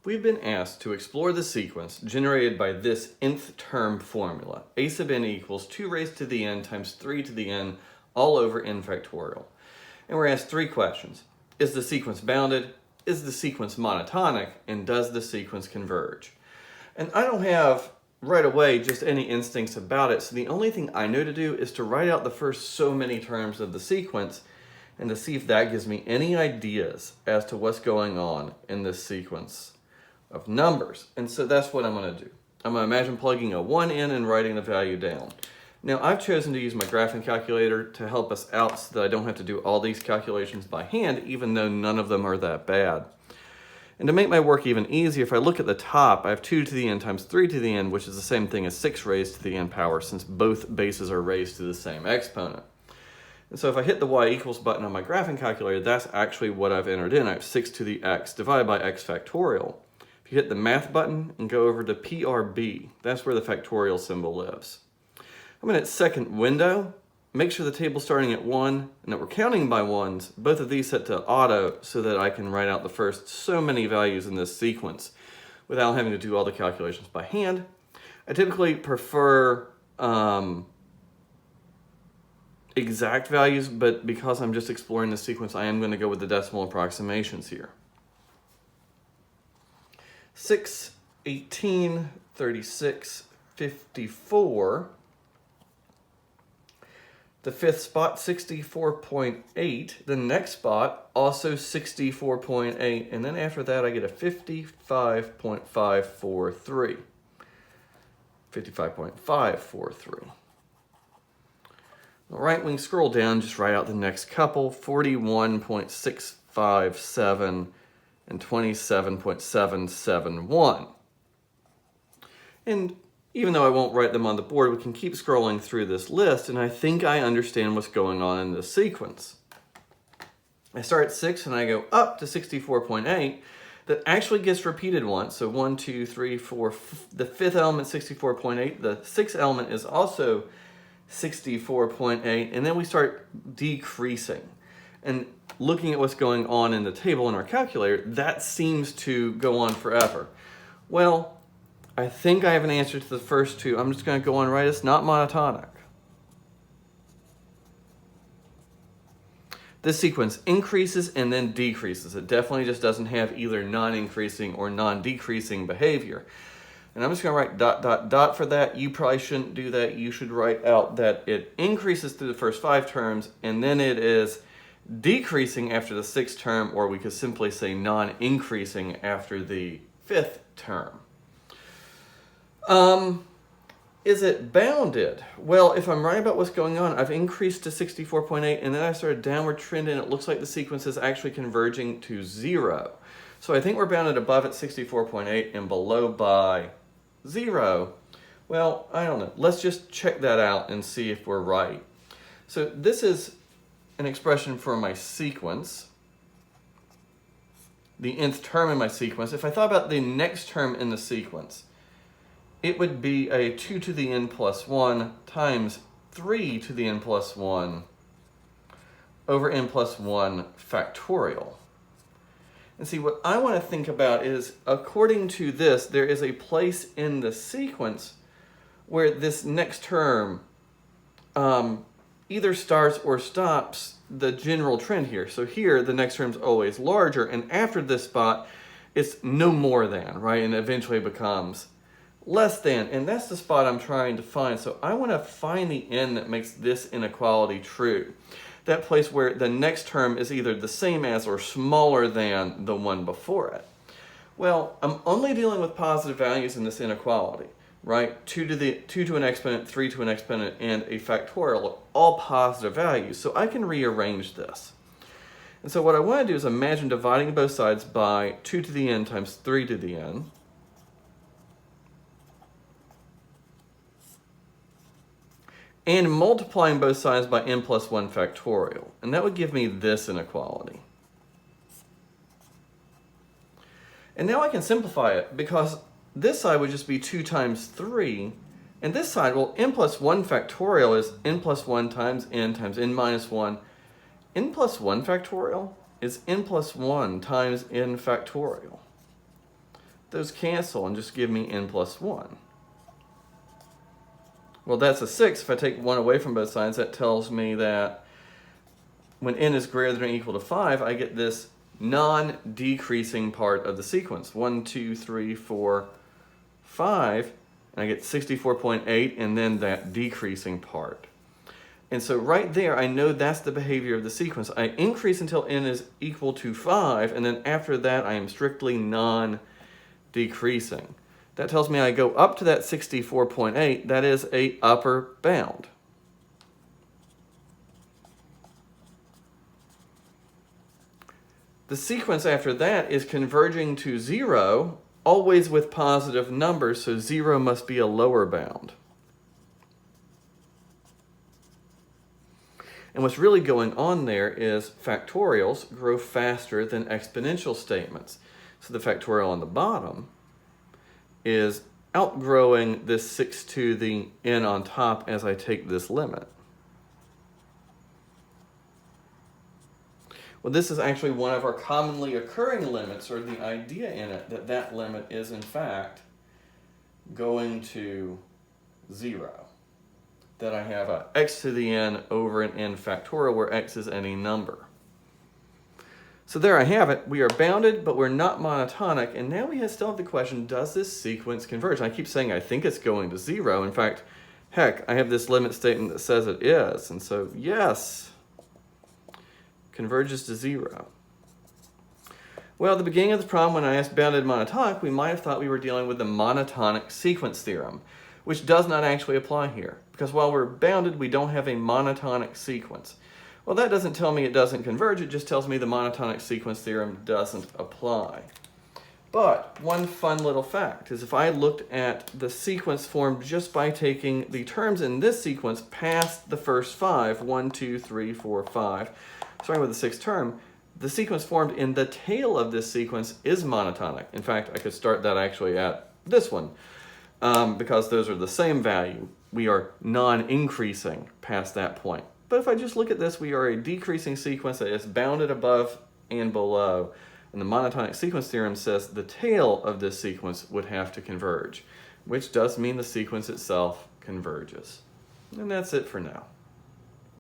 We've been asked to explore the sequence generated by this nth term formula. A sub n equals 2 raised to the n times 3 to the n all over n factorial. And we're asked three questions. Is the sequence bounded? Is the sequence monotonic? And does the sequence converge? And I don't have right away just any instincts about it, so the only thing I know to do is to write out the first so many terms of the sequence and to see if that gives me any ideas as to what's going on in this sequence of numbers. And so that's what I'm going to do. I'm going to imagine plugging a 1 in and writing the value down. Now I've chosen to use my graphing calculator to help us out so that I don't have to do all these calculations by hand, even though none of them are that bad. And to make my work even easier, if I look at the top, I have 2 to the n times 3 to the n, which is the same thing as 6 raised to the n power, since both bases are raised to the same exponent. And so if I hit the y equals button on my graphing calculator, that's actually what I've entered in. I have 6 to the x divided by x factorial. If you hit the math button and go over to PRB, that's where the factorial symbol lives. I'm in its second window. Make sure the table's starting at 1 and that we're counting by ones. Both of these set to auto so that I can write out the first so many values in this sequence without having to do all the calculations by hand. I typically prefer exact values, but because I'm just exploring the sequence, I am going to go with the decimal approximations here. 6, 18, 36, 54. The fifth spot, 64.8. The next spot, also 64.8. And then after that, I get a 55.543. 55.543. All right, when you scroll down, just write out the next couple, 41.657 and 27.771. And even though I won't write them on the board, we can keep scrolling through this list, and I think I understand what's going on in this sequence. I start at 6 and I go up to 64.8. That actually gets repeated once, so 1, 2, 3, 4, the fifth element 64.8, the sixth element is also 64.8, and then we start decreasing. And looking at what's going on in the table in our calculator, that seems to go on forever. Well, I think I have an answer to the first two. I'm just going to go on right. It's not monotonic. This sequence increases and then decreases. It definitely just doesn't have either non-increasing or non-decreasing behavior. And I'm just going to write ... for that. You probably shouldn't do that. You should write out that it increases through the first 5 terms, and then it is decreasing after the 6th term, or we could simply say non-increasing after the 5th term. Is it bounded? Well, if I'm right about what's going on, I've increased to 64.8, and then I started downward trend, and it looks like the sequence is actually converging to 0. So I think we're bounded above at 64.8 and below by 0. Well, I don't know. Let's just check that out and see if we're right. So this is an expression for my sequence, the nth term in my sequence. If I thought about the next term in the sequence, it would be a 2 to the n plus 1 times 3 to the n plus 1 over n plus 1 factorial. And see, what I want to think about is, according to this, there is a place in the sequence where this next term either starts or stops the general trend here. So here, the next term is always larger, and after this spot, it's no more than, right? And eventually becomes less than, and that's the spot I'm trying to find. So I want to find the n that makes this inequality true. That place where the next term is either the same as or smaller than the one before it. Well, I'm only dealing with positive values in this inequality, right? 2 to an exponent, 3 to an exponent, and a factorial, all positive values. So I can rearrange this. And so what I want to do is imagine dividing both sides by 2 to the n times 3 to the n. And multiplying both sides by n plus 1 factorial. And that would give me this inequality. And now I can simplify it, because this side would just be 2 times 3. And this side, well, n plus 1 factorial is n plus 1 times n minus 1. N plus 1 factorial is n plus 1 times n factorial. those cancel and just give me n plus 1. Well, that's a 6. If I take 1 away from both sides, that tells me that when n is greater than or equal to 5, I get this non-decreasing part of the sequence. 1, 2, 3, 4, 5, and I get 64.8, and then that decreasing part. And so right there, I know that's the behavior of the sequence. I increase until n is equal to 5, and then after that, I am strictly non-decreasing. That tells me I go up to that 64.8. That is a upper bound. The sequence after that is converging to 0, always with positive numbers, so 0 must be a lower bound. And what's really going on there is factorials grow faster than exponential statements. So the factorial on the bottom is outgrowing this 6 to the n on top as I take this limit. Well, this is actually one of our commonly occurring limits, or the idea in it that that limit is in fact going to 0. That I have a x to the n over an n factorial where x is any number. So there I have it. We are bounded, but we're not monotonic. And now we still have the question, does this sequence converge? And I keep saying I think it's going to 0. In fact, heck, I have this limit statement that says it is. And so, yes, converges to 0. Well, at the beginning of the problem, when I asked bounded monotonic, we might have thought we were dealing with the monotonic sequence theorem, which does not actually apply here. Because while we're bounded, we don't have a monotonic sequence. Well, that doesn't tell me it doesn't converge, it just tells me the monotonic sequence theorem doesn't apply. But one fun little fact is if I looked at the sequence formed just by taking the terms in this sequence past the first 5, 1, 2, 3, 4, 5, starting with the 6th term, the sequence formed in the tail of this sequence is monotonic. In fact, I could start that actually at this one, because those are the same value. We are non-increasing past that point. But if I just look at this, we are a decreasing sequence that is bounded above and below. And the monotonic sequence theorem says the tail of this sequence would have to converge, which does mean the sequence itself converges. And that's it for now.